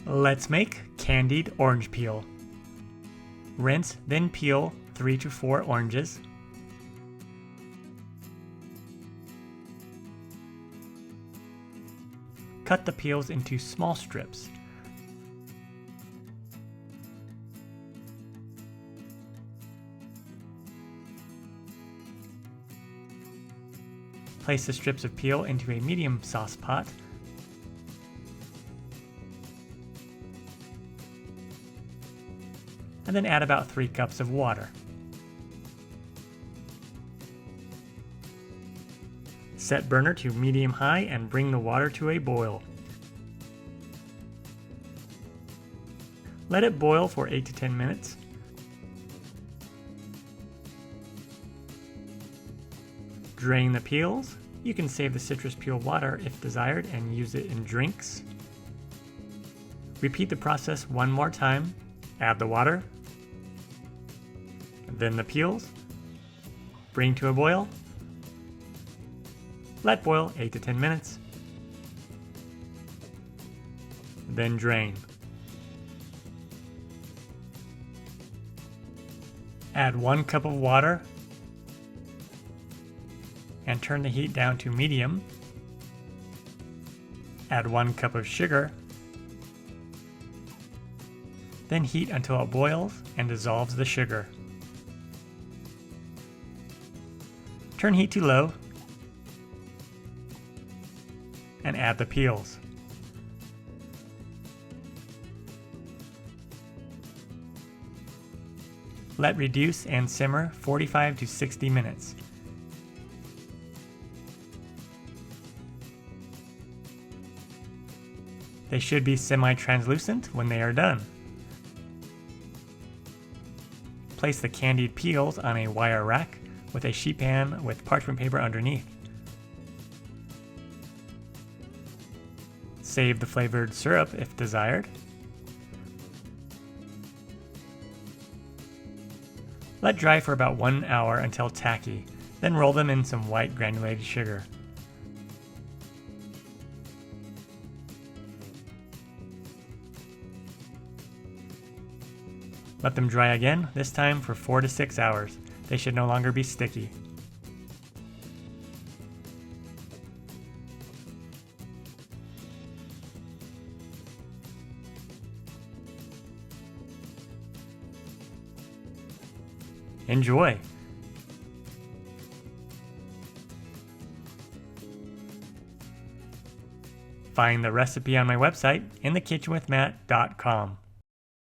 Let's make candied orange peel. Rinse, then peel 3 to 4 oranges. Cut the peels into small strips. Place the strips of peel into a medium sauce pot. And then add about 3 cups of water. Set burner to medium-high and bring the water to a boil. Let it boil for 8 to 10 minutes. Drain the peels. You can save the citrus peel water if desired and use it in drinks. Repeat the process one more time. Add the water, then the peels. Bring to a boil. Let boil 8 to 10 minutes. Then drain. Add 1 cup of water and turn the heat down to medium. Add 1 cup of sugar. Then heat until it boils and dissolves the sugar. Turn heat to low and add the peels. Let reduce and simmer 45 to 60 minutes. They should be semi-translucent when they are done. Place the candied peels on a wire rack with a sheet pan with parchment paper underneath. Save the flavored syrup if desired. Let dry for about 1 hour until tacky, then roll them in some white granulated sugar. Let them dry again, this time for 4 to 6 hours. They should no longer be sticky. Enjoy! Find the recipe on my website, inthekitchenwithmatt.com.